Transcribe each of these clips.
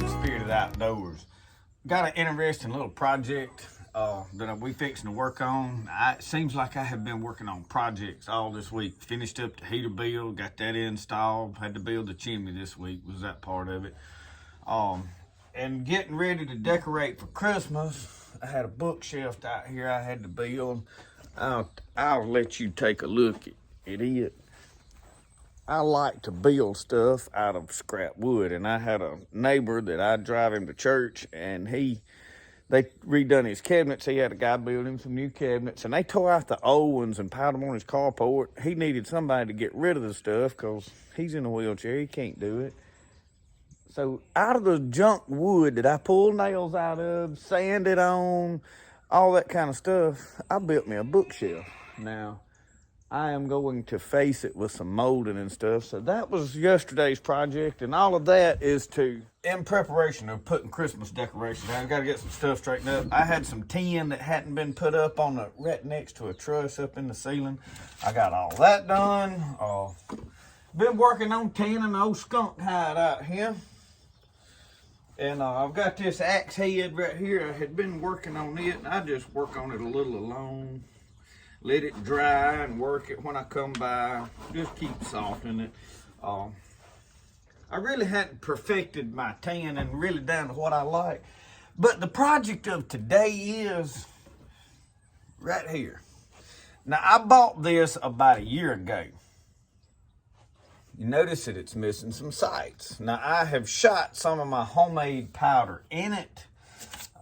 Spirited Outdoors. Got an interesting little project that we fixing to work on. It seems like I have been working on projects all this week. Finished up the heater build, got that installed. Had to build the chimney this week, was that part of it. And getting ready to decorate for Christmas. I had a bookshelf out here I had to build. I'll let you take a look at it. I like to build stuff out of scrap wood, and I had a neighbor that I drive him to church, and they redone his cabinets. He had a guy build him some new cabinets, and they tore out the old ones and piled them on his carport. He needed somebody to get rid of the stuff because he's in a wheelchair. He can't do it. So out of the junk wood that I pulled nails out of, sanded on, all that kind of stuff, I built me a bookshelf. Now, I am going to face it with some molding and stuff. So that was yesterday's project, and all of that is in preparation of putting Christmas decorations. I've got to get some stuff straightened up. I had some tin that hadn't been put up on the right next to a truss up in the ceiling. I got all that done. Been working on tanning the old skunk hide out here. And I've got this axe head right here. I had been working on it, and I just work on it a little alone. Let it dry and work it when I come by. Just keep softening it. I really hadn't perfected my tan and really down to what I like. But the project of today is right here. Now, I bought this about a year ago. You notice that it's missing some sights. Now, I have shot some of my homemade powder in it.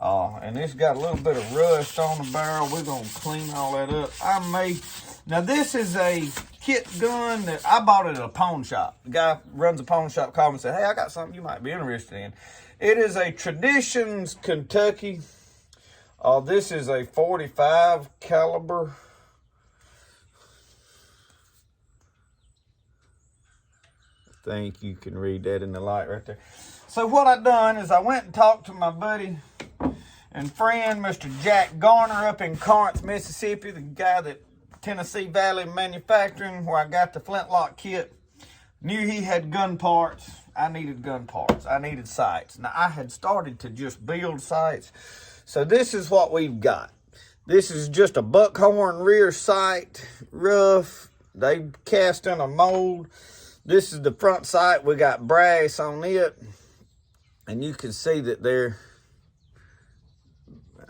And it's got a little bit of rust on the barrel. We're going to clean all that up. Now this is a kit gun that I bought at a pawn shop. The guy runs a pawn shop called me and said, hey, I got something you might be interested in. It is a Traditions Kentucky. This is a 45 caliber. I think you can read that in the light right there. So what I done is I went and talked to my buddy and friend, Mr. Jack Garner up in Corinth, Mississippi, the guy that Tennessee Valley Manufacturing, where I got the flintlock kit. Knew he had gun parts. I needed gun parts. I needed sights. Now, I had started to just build sights. So this is what we've got. This is just a buckhorn rear sight, rough. They cast in a mold. This is the front sight. We got brass on it. And you can see that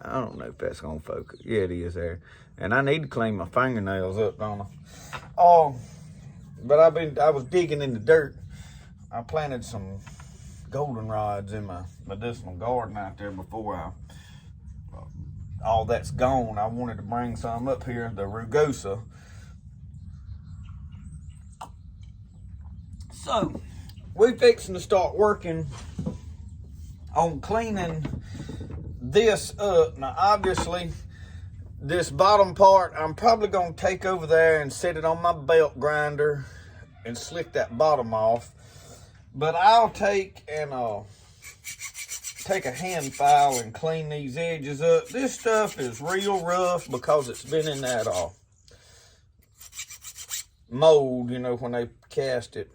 I don't know if that's gonna focus. Yeah, it is there. And I need to clean my fingernails up, don't I? But I was digging in the dirt. I planted some goldenrods in my medicinal garden out there before all that's gone. I wanted to bring some up here, the rugosa. So, we're fixing to start working on cleaning this up. Now, obviously, this bottom part, I'm probably going to take over there and set it on my belt grinder and slick that bottom off. But I'll take a hand file and clean these edges up. This stuff is real rough because it's been in that mold, when they cast it.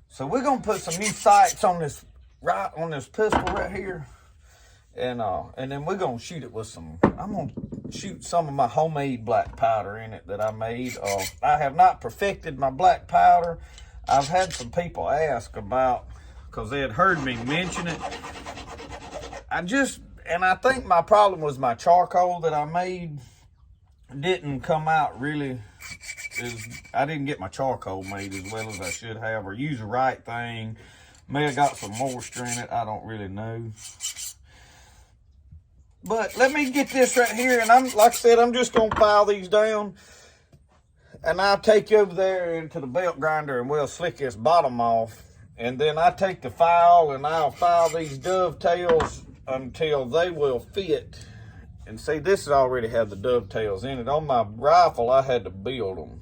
So we're gonna put some new sights on this pistol right here, and then we're gonna shoot it with I'm gonna shoot some of my homemade black powder in it that I made. I have not perfected my black powder. I've had some people ask about, because they had heard me mention it. I think my problem was my charcoal that I made didn't come out really. I didn't get my charcoal made as well as I should have, or use the right thing. May have got some moisture in it. I don't really know. But let me get this right here, and like I said, I'm just gonna file these down, and I'll take you over there into the belt grinder, and we'll slick this bottom off, and then I take the file and I'll file these dovetails until they will fit. And see, this has already had the dovetails in it. On my rifle, I had to build them.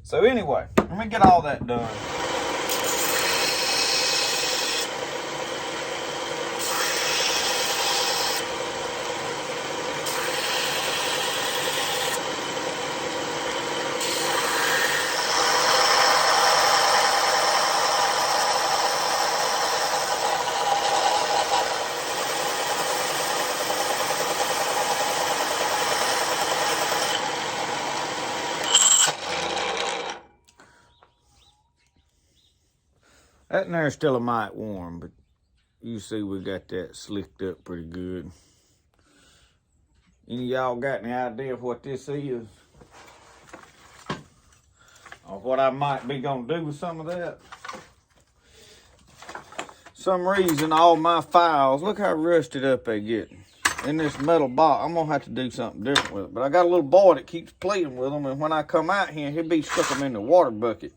So anyway, let me get all that done. That in there is still a mite warm, but you see we got that slicked up pretty good. Any of y'all got any idea of what this is? Or what I might be gonna do with some of that? Some reason all my files, look how rusted up they get. In this metal box, I'm gonna have to do something different with it. But I got a little boy that keeps playing with them, and when I come out here, he'll be stuck them in the water bucket.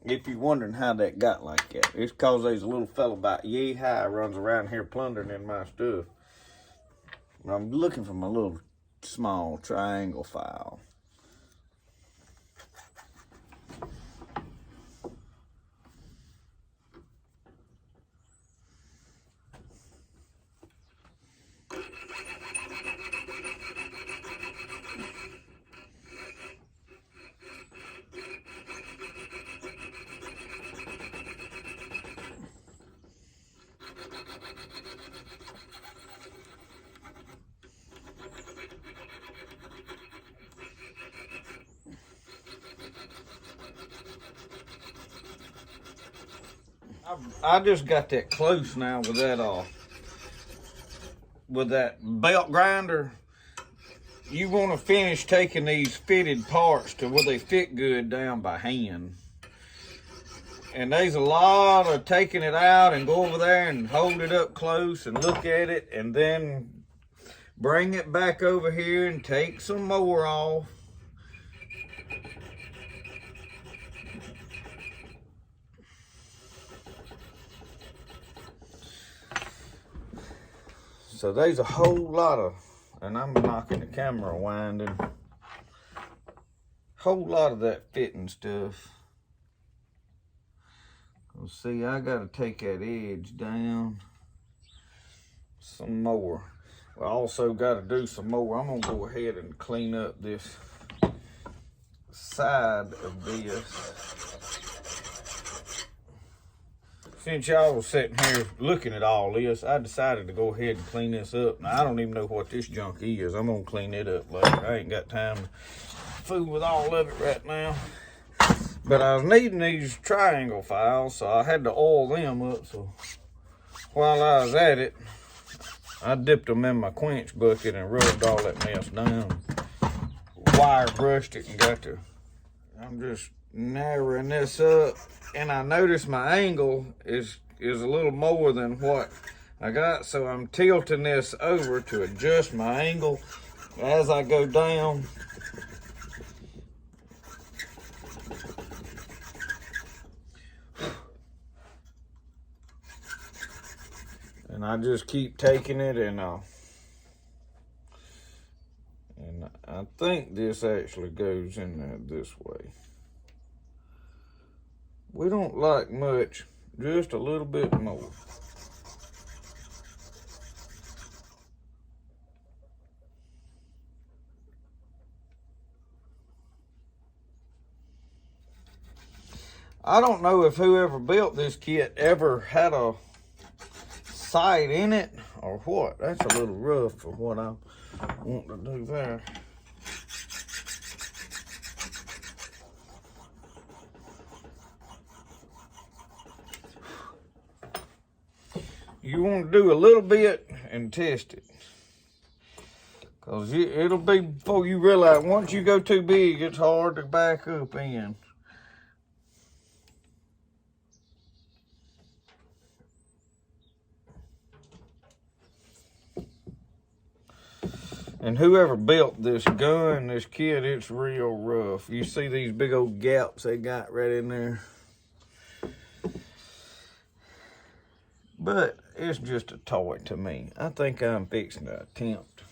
If you're wondering how that got like that, it's cause there's a little fella about yay high runs around here plundering in my stuff. But I'm looking for my little small triangle file. I just got that close now with that belt grinder. You want to finish taking these fitted parts to where they fit good down by hand. And there's a lot of taking it out and go over there and hold it up close and look at it and then bring it back over here and take some more off. So there's a whole lot of, and I'm knocking the camera winding, whole lot of that fitting stuff. Well, see, I gotta take that edge down some more. I also gotta do some more. I'm gonna go ahead and clean up this side of this. Since y'all was sitting here looking at all this, I decided to go ahead and clean this up. Now, I don't even know what this junk is. I'm gonna clean it up later. I ain't got time to fool with all of it right now. But I was needing these triangle files, so I had to oil them up. So while I was at it, I dipped them in my quench bucket and rubbed all that mess down. Wire brushed it and got to, I'm just narrowing this up. And I noticed my angle is a little more than what I got, so I'm tilting this over to adjust my angle as I go down. And I just keep taking it and I think this actually goes in there this way. We don't like much, just a little bit more. I don't know if whoever built this kit ever had a sight in it or what. That's a little rough for what I want to do there. You want to do a little bit and test it. Because it'll be before you realize, once you go too big, it's hard to back up in. And whoever built this gun, this kit, it's real rough. You see these big old gaps they got right in there. But it's just a toy to me. I think I'm fixing to attempt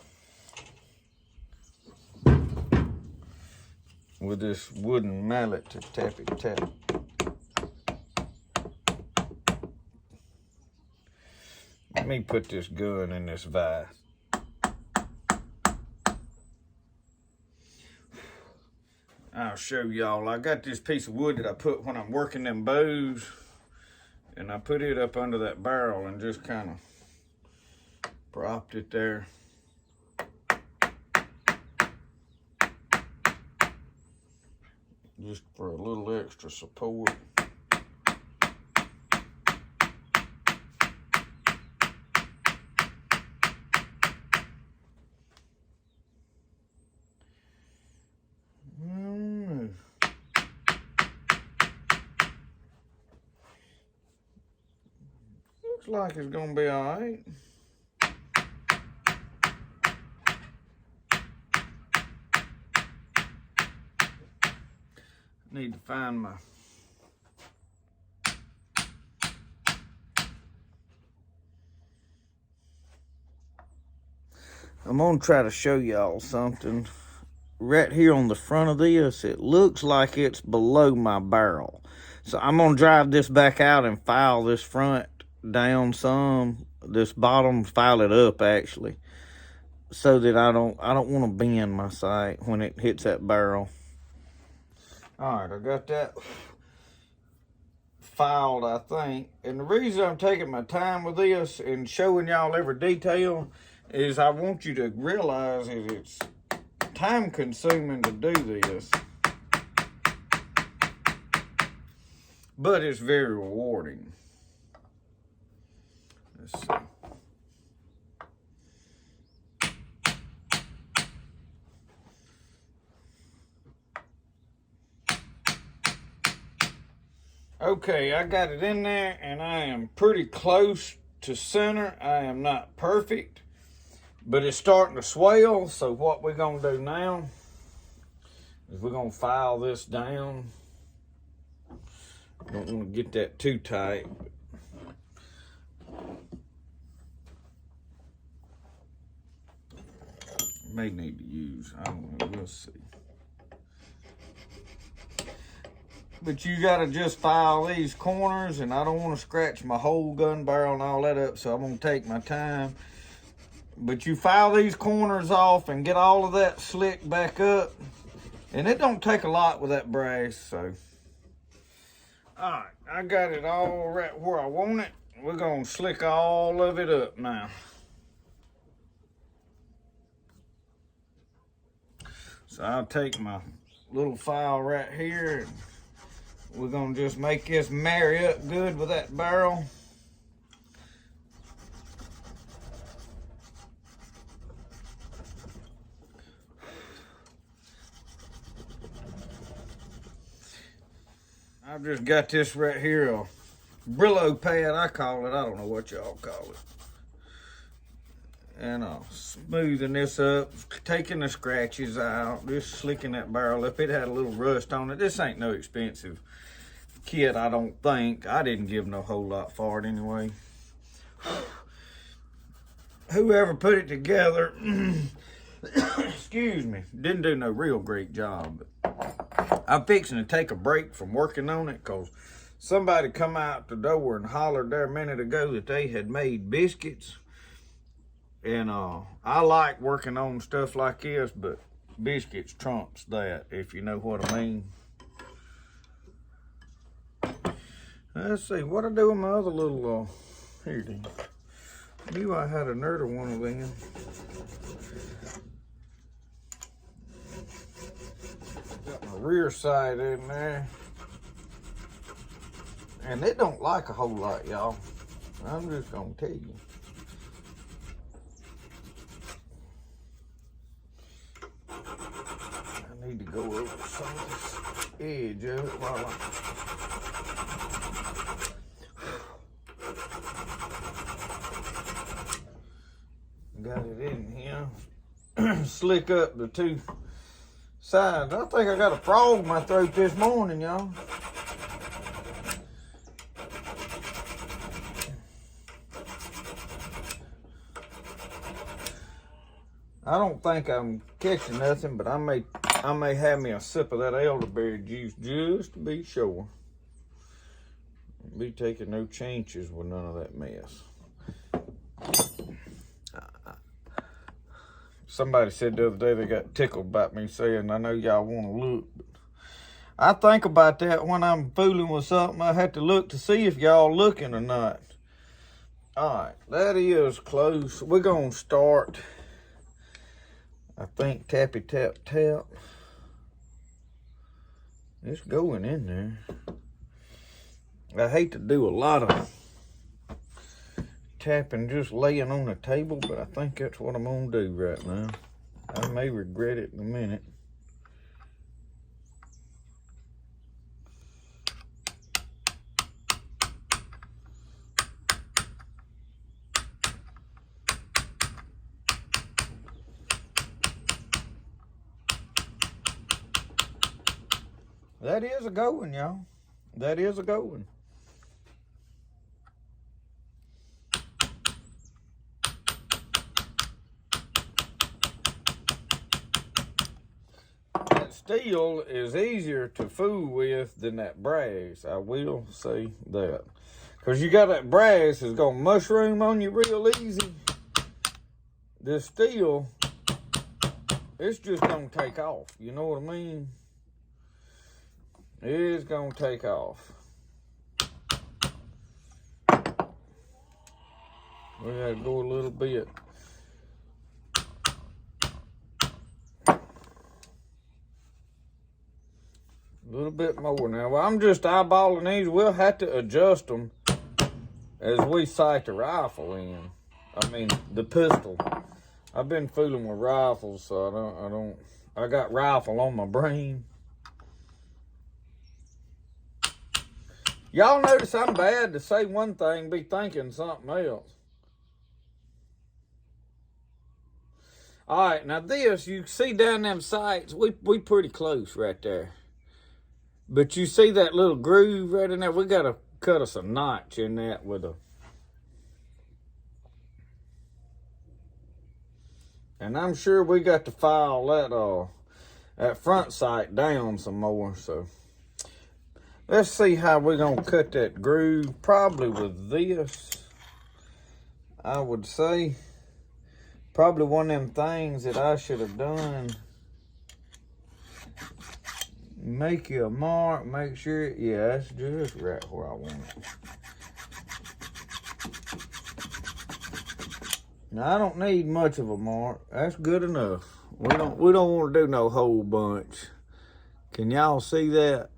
with this wooden mallet to tap it tap. Let me put this gun in this vise. I'll show y'all. I got this piece of wood that I put when I'm working them bows. And I put it up under that barrel and just kind of propped it there. Just for a little extra support. looks like it's gonna be all right. Need to find my I'm gonna try to show y'all something. Right here on the front of this, it looks like it's below my barrel. So I'm gonna drive this back out and file this front down some, this bottom, file it up actually, so that I don't want to bend my sight when it hits that barrel. All right, I got that filed, I think. And the reason I'm taking my time with this and showing y'all every detail is I want you to realize that it's time consuming to do this, but it's very rewarding. Let's see. Okay, I got it in there and I am pretty close to center. I am not perfect, but it's starting to swell. So what we're gonna do now is we're gonna file this down. Don't want to get that too tight. May need to use, I don't know, we'll see. But you gotta just file these corners, and I don't want to scratch my whole gun barrel and all that up, so I'm gonna take my time. But you file these corners off and get all of that slick back up, and it don't take a lot with that brass. So all right, I got it all right where I want it. We're gonna slick all of it up now. So I'll take my little file right here, and we're gonna just make this marry up good with that barrel. I've just got this right here, a Brillo pad, I call it. I don't know what y'all call it. And smoothing this up, taking the scratches out, just slicking that barrel up. It had a little rust on it. This ain't no expensive kit, I don't think. I didn't give no whole lot for it anyway. Whoever put it together, excuse me, didn't do no real great job. But I'm fixing to take a break from working on it because somebody come out the door and hollered there a minute ago that they had made biscuits. And I like working on stuff like this, but biscuits trumps that, if you know what I mean. Let's see, what I do with my other little, here it is. Knew I had another one of them. Got my rear sight in there. And it don't like a whole lot, y'all. I'm just gonna tell you. I need to go over some of this edge of it while got it in here. Slick up the two sides. I think I got a frog in my throat this morning, y'all. I don't think I'm catching nothing, but I may have me a sip of that elderberry juice just to be sure. Be taking no chances with none of that mess. Somebody said the other day they got tickled about me saying, I know y'all want to look, but I think about that when I'm fooling with something. I have to look to see if y'all looking or not. All right, that is close. We're gonna start, I think, tappy tap tap. It's going in there. I hate to do a lot of tapping just laying on the table, but I think that's what I'm gonna do right now. I may regret it in a minute. That is a good one, y'all. That is a good one. That steel is easier to fool with than that brass. I will say that. Because you got that brass that's going to mushroom on you real easy. This steel, it's just going to take off. You know what I mean? It's going to take off. We got to go a little bit. A little bit more now. Well, I'm just eyeballing these. We'll have to adjust them as we sight the rifle in. I mean, the pistol. I've been fooling with rifles, so I got rifle on my brain. Y'all notice I'm bad to say one thing, be thinking something else. All right, now this, you see down them sights, we pretty close right there. But you see that little groove right in there? We got to cut us a notch in that with a... And I'm sure we got to file that front sight down some more, so... Let's see how we're going to cut that groove. Probably with this, I would say. Probably one of them things that I should have done. Make you a mark, make sure, yeah, that's just right where I want it. Now, I don't need much of a mark. That's good enough. We don't want to do no whole bunch. Can y'all see that?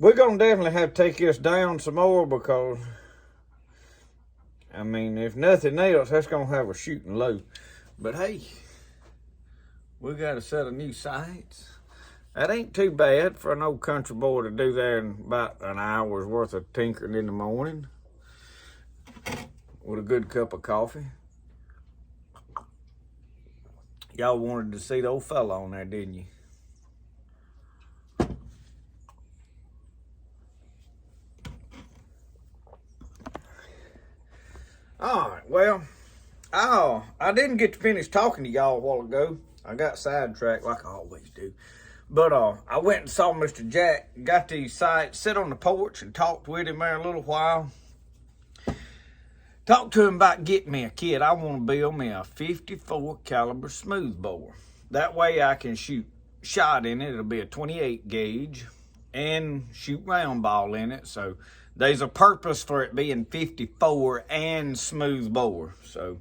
We're going to definitely have to take this down some more because, I mean, if nothing else, that's going to have a shooting low. But hey, we got a set of new sights. That ain't too bad for an old country boy to do that in about an hour's worth of tinkering in the morning with a good cup of coffee. Y'all wanted to see the old fella on there, didn't you? All right, well, I didn't get to finish talking to y'all a while ago. I got sidetracked like I always do. But I went and saw Mr. Jack, got these sights, sit on the porch and talked with him there a little while. Talked to him about getting me a kit. I want to build me a 54 caliber smoothbore. That way I can shoot shot in it. It'll be a 28 gauge and shoot round ball in it. So there's a purpose for it being 54 and smooth bore. So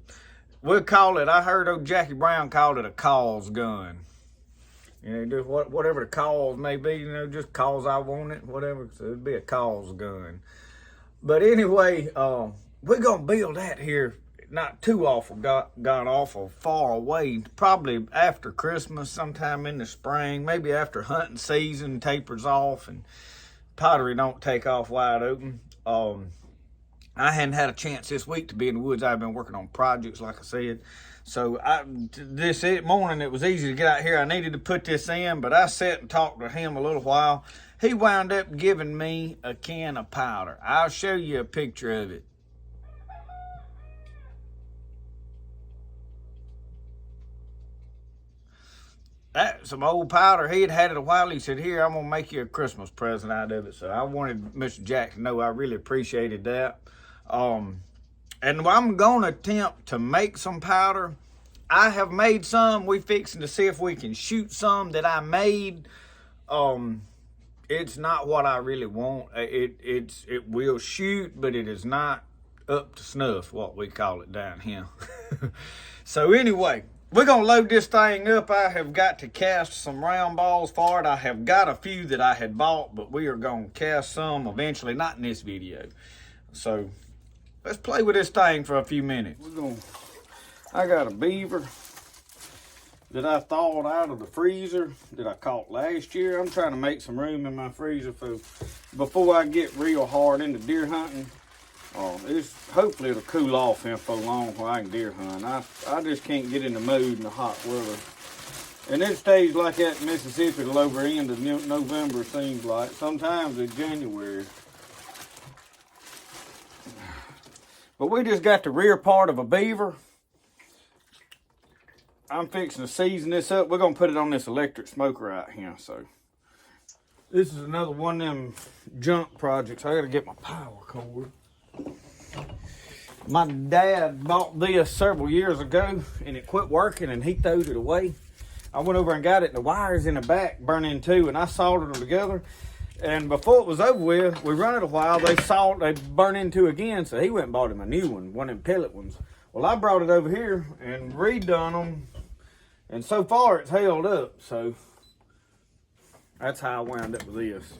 we'll call it, I heard old Jackie Brown called it a cause gun. You know, just whatever the cause may be, you know, just cause I want it, whatever. So it'd be a cause gun. But anyway, we're going to build that here, not too awful, got awful far away, probably after Christmas, sometime in the spring, maybe after hunting season tapers off and pottery don't take off wide open. I hadn't had a chance this week to be in the woods. I've been working on projects, like I said. So this morning, it was easy to get out here. I needed to put this in, but I sat and talked to him a little while. He wound up giving me a can of powder. I'll show you a picture of it. That's some old powder. He had it a while. He said, here, I'm going to make you a Christmas present out of it. So I wanted Mr. Jack to know I really appreciated that. And I'm going to attempt to make some powder. I have made some. We fixing to see if we can shoot some that I made. It's not what I really want. It will shoot, but it is not up to snuff, what we call it down here. So anyway, we're going to load this thing up. I have got to cast some round balls for it. I have got a few that I had bought, but we are going to cast some eventually, not in this video. So let's play with this thing for a few minutes. I got a Beaver that I thawed out of the freezer that I caught last year. I'm trying to make some room in my freezer before I get real hard into deer hunting. Hopefully it'll cool off here for long while I can deer hunt. I just can't get in the mood in the hot weather. And it stays like that in Mississippi till over end of November, seems like. Sometimes in January. But we just got the rear part of a Beaver. I'm fixing to season this up. We're going to put it on this electric smoker out here. So this is another one of them junk projects. I got to get my power cord. My dad bought this several years ago, and it quit working, and he throwed it away. I went over and got it, and the wires in the back burnt in two, and I soldered them together. And before it was over with, we run it a while, they burn into again, so he went and bought him a new one of them pellet ones. Well, I brought it over here and redone them, and so far it's held up, so that's how I wound up with this.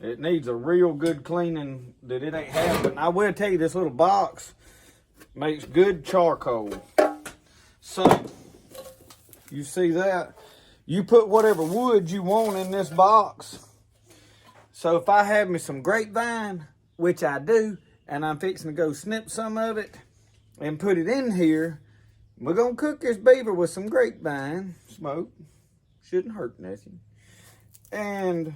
It needs a real good cleaning that it ain't had, but I will tell you, this little box makes good charcoal. So, you see that? You put whatever wood you want in this box. So if I have me some grapevine, which I do, and I'm fixing to go snip some of it and put it in here, we're going to cook this Beaver with some grapevine smoke. Shouldn't hurt nothing. And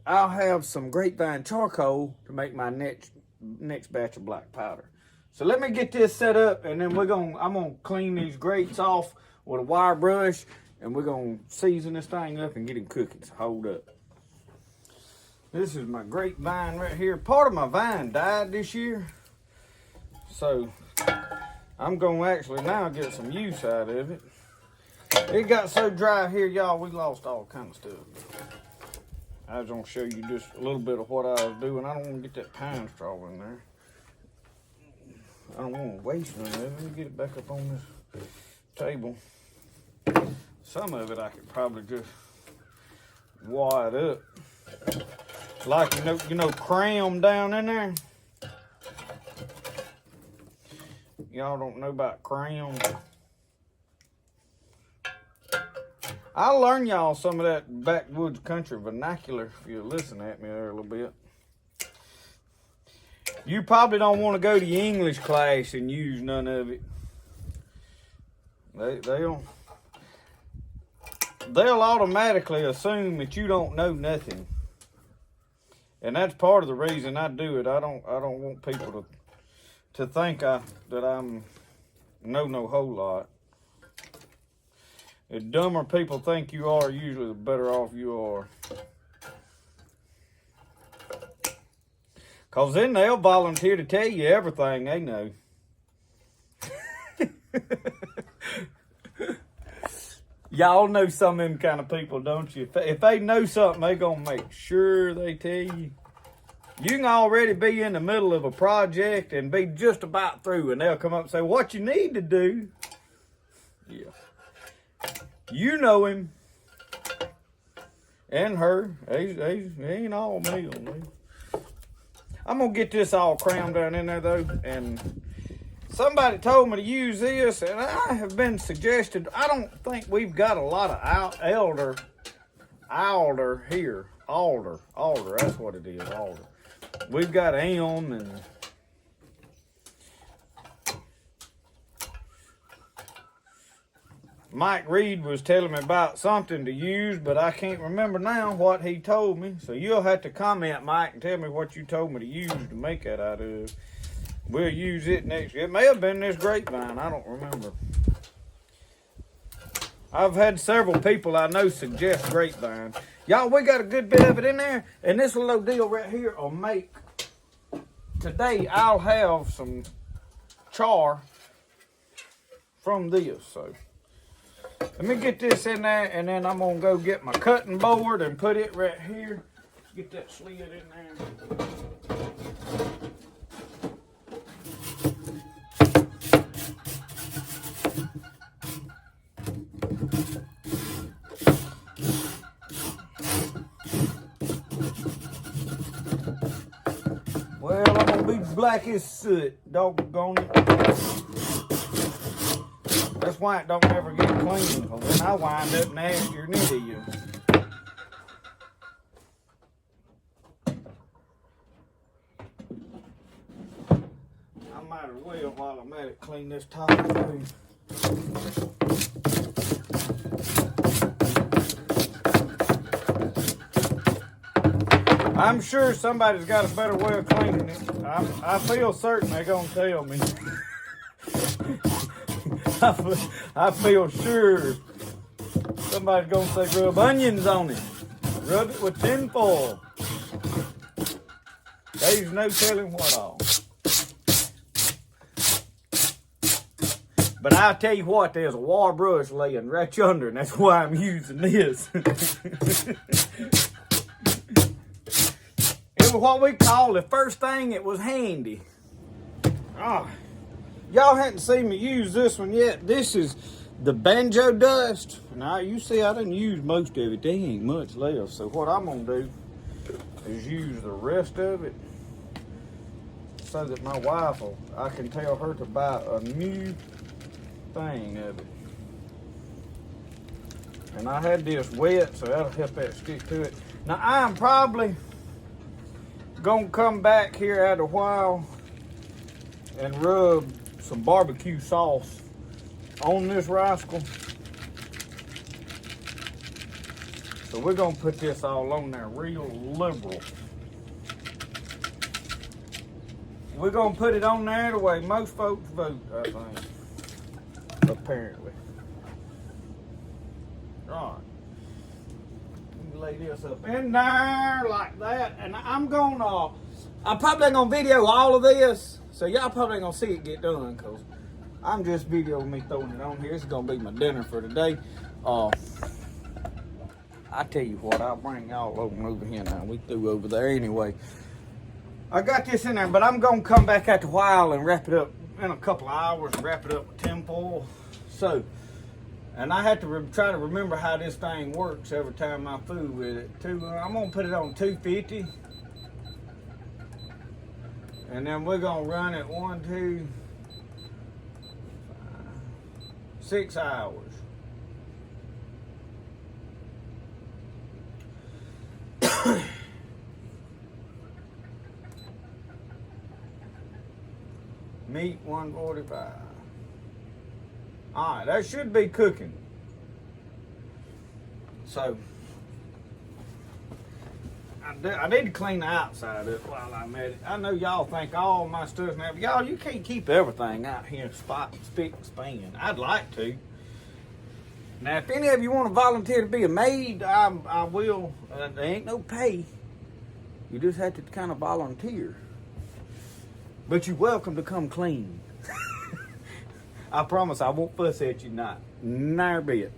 I'll have some grapevine charcoal to make my next batch of black powder. So let me get this set up, and then I'm gonna clean these grates off with a wire brush, and we're gonna season this thing up and get him cooking. So hold up. This is my grapevine right here. Part of my vine died this year, so I'm gonna actually now get some use out of it. It got so dry here, y'all, we lost all kind of stuff. I was gonna show you just a little bit of what I was doing. I don't want to get that pine straw in there. I don't want to waste none of it. Let me get it back up on this table. Some of it I could probably just wad up. Like, you know, cram down in there. Y'all don't know about cram. I'll learn y'all some of that backwoods country vernacular if you listen at me there a little bit. You probably don't want to go to your English class and use none of it. They'll automatically assume that you don't know nothing. And that's part of the reason I do it. I don't want people to think that I'm know no whole lot. The dumber people think you are, usually the better off you are. Because then they'll volunteer to tell you everything they know. Y'all know some of them kind of people, don't you? If they know something, they're going to make sure they tell you. You can already be in the middle of a project and be just about through, and they'll come up and say, what you need to do. Yeah. You know him. And her. He ain't all me on me. I'm going to get this all crammed down in there, though. And somebody told me to use this, and I have been suggested. I don't think we've got a lot of alder here. Alder. That's what it is, alder. We've got elm and... Mike Reed was telling me about something to use, but I can't remember now what he told me. So you'll have to comment, Mike, and tell me what you told me to use to make that out of. We'll use it next year. It may have been this grapevine. I don't remember. I've had several people I know suggest grapevine. Y'all, we got a good bit of it in there. And this little deal right here will make... Today, I'll have some char from this, so... Let me get this in there, and then I'm going to go get my cutting board and put it right here. Get that slid in there. Well, I'm going to be black as soot, doggone it. That's why it don't ever get clean, because then I wind up nastier than it is. I might as well, while I'm at it, clean this top through. I'm sure somebody's got a better way of cleaning it. I feel certain they're gonna tell me. I feel sure somebody's gonna say rub onions on it. Rub it with tin foil. There's no telling what all. But I'll tell you what, there's a wire brush laying right yonder, and that's why I'm using this. It was what we call the first thing that was handy. Oh, y'all hadn't seen me use this one yet. This is the banjo dust. Now, you see I didn't use most of it. There ain't much left. So what I'm going to do is use the rest of it so that my wife I can tell her to buy a new thing of it. And I had this wet, so that'll help that stick to it. Now I'm probably gonna come back here after a while and rub some barbecue sauce on this rascal. So we're gonna put this all on there real liberal. We're gonna put it on there the way most folks vote, I think. Apparently. Right. Lay this up in there like that, and I'm probably gonna video all of this, so y'all probably ain't gonna see it get done, cause I'm just videoing me throwing it on here. This is gonna be my dinner for today. I tell you what, I'll bring y'all over here now. We threw over there anyway. I got this in there, but I'm gonna come back after a while and wrap it up in a couple of hours and wrap it up with tin foil. So, and I have to try to remember how this thing works every time I fool with it. I'm gonna put it on 250, and then we're gonna run it 6 hours. Meat 145. All right, that should be cooking. So I need to clean the outside up while I'm at it. I know y'all think all my stuff now, but y'all, you can't keep everything out here spot, spick, and span. I'd like to. Now, if any of you want to volunteer to be a maid, I will. There ain't no pay. You just have to kind of volunteer. But you're welcome to come clean. I promise I won't fuss at you, not never bit.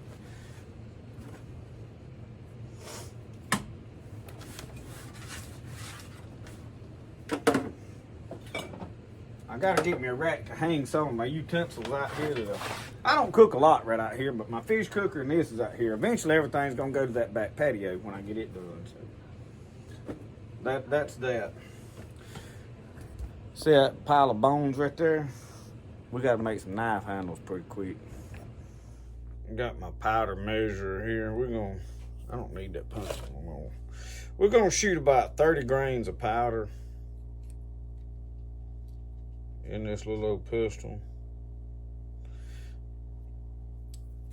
I gotta get me a rack to hang some of my utensils out here. I don't cook a lot right out here, but my fish cooker and this is out here. Eventually everything's gonna go to that back patio when I get it done. So that's that. See that pile of bones right there? We got to make some knife handles pretty quick. Got my powder measure here. I don't need that pencil anymore. We're gonna shoot about 30 grains of powder in this little old pistol.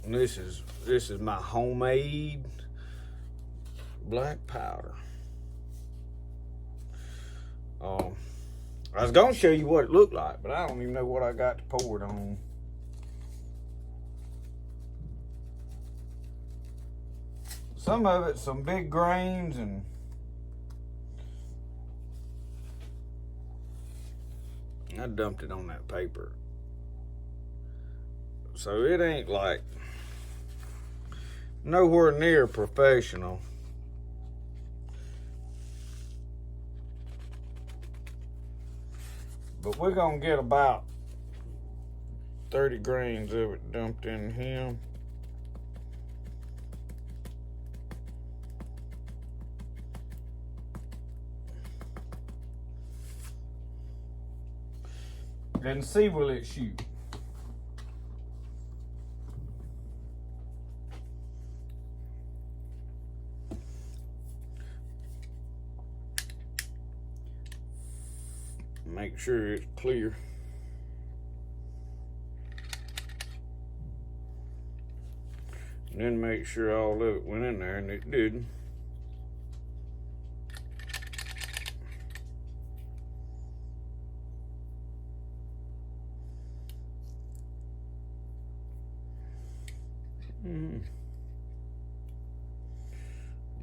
And this is my homemade black powder. I was gonna show you what it looked like, but I don't even know what I got to pour it on. Some of it's some big grains, and I dumped it on that paper. So it ain't like nowhere near professional. But we're gonna get about 30 grains of it dumped in here. And see will it shoot. Make sure it's clear. And then make sure all of it went in there, and it did.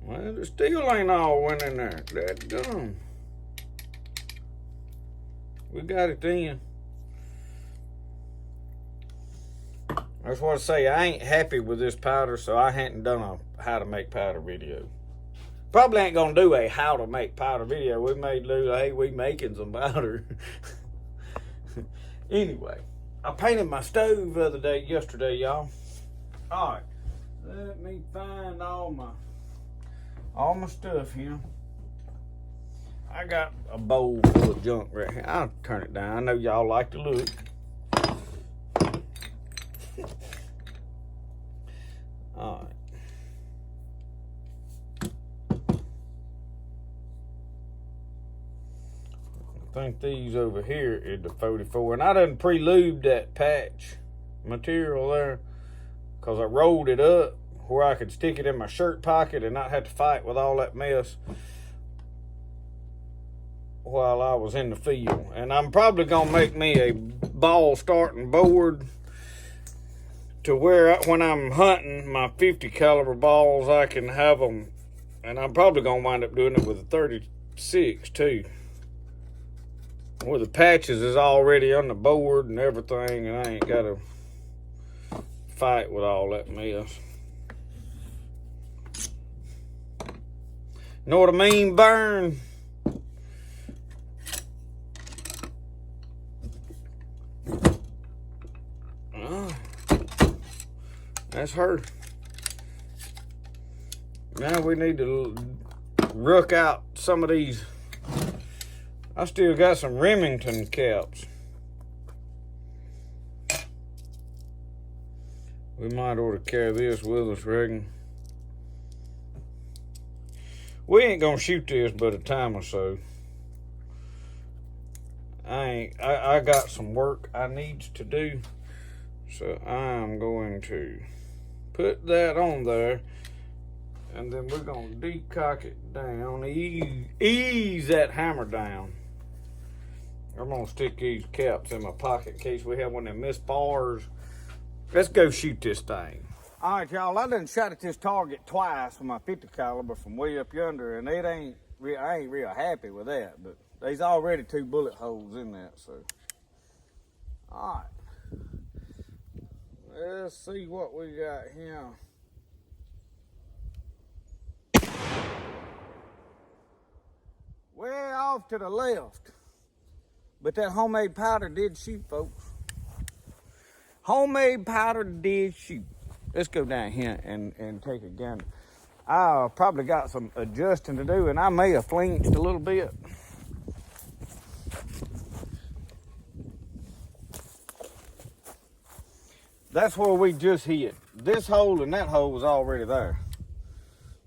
Well, the steel ain't all went in there. That's gone. We got it then. That's what I say. I ain't happy with this powder, so I hadn't done a how to make powder video. Probably ain't gonna do a how to make powder video. We may do a, hey, we making some powder. Anyway, I painted my stove the other day, yesterday, y'all. All right, let me find all my stuff here. I got a bowl full of junk right here. I'll turn it down. I know y'all like to look. All right. I think these over here is the 44, and I done pre-lubed that patch material there because I rolled it up where I could stick it in my shirt pocket and not have to fight with all that mess while I was in the field. And I'm probably gonna make me a ball starting board to where when I'm hunting my 50 caliber balls, I can have them, and I'm probably gonna wind up doing it with a 36 too, where the patches is already on the board and everything, and I ain't gotta fight with all that mess. Know what I mean, Burn? That's her. Now we need to rook out some of these. I still got some Remington caps. We might ought to carry this with us, Regan. We ain't gonna shoot this but a time or so. I got some work I need to do, so I'm going to put that on there, and then we're gonna decock it down, ease that hammer down. I'm gonna stick these caps in my pocket in case we have one of them missed bars. Let's go shoot this thing. All right, y'all, I done shot at this target twice with my 50 caliber from way up yonder, and I ain't real happy with that, but there's already 2 bullet holes in that, so. All right. Let's see what we got here. Way off to the left. But that homemade powder did shoot, folks. Homemade powder did shoot. Let's go down here and take a gander. I probably got some adjusting to do, and I may have flinched a little bit. That's where we just hit. This hole and that hole was already there.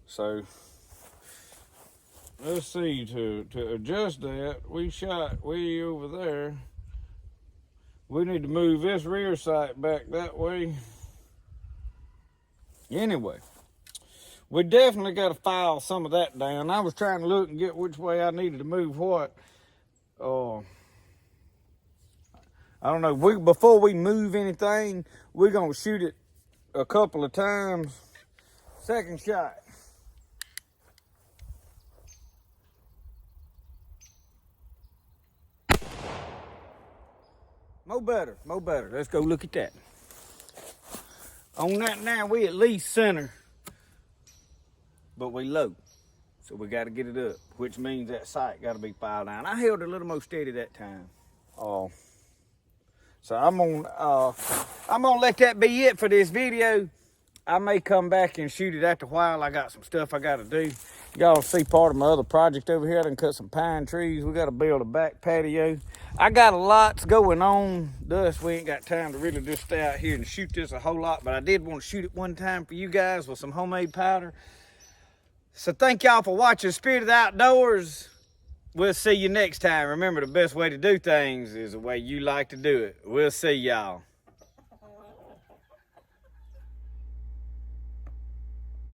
So let's see, to adjust that, we shot way over there. We need to move this rear sight back that way. Anyway, we definitely got to file some of that down. I was trying to look and get which way I needed to move what. I don't know. Before we move anything, we're going to shoot it a couple of times. Second shot. Mo better, mo better. Let's go look at that. On that now, we at least center, but we low. So we got to get it up, which means that sight got to be filed down. I held it a little more steady that time. So I'm gonna let that be it for this video. I may come back and shoot it after a while. I got some stuff I got to do. Y'all see part of my other project over here. I done cut some pine trees. We got to build a back patio. I got a lot going on. Thus, we ain't got time to really just stay out here and shoot this a whole lot. But I did want to shoot it one time for you guys with some homemade powder. So thank y'all for watching Spirit of the Outdoors. We'll see you next time. Remember, the best way to do things is the way you like to do it. We'll see y'all.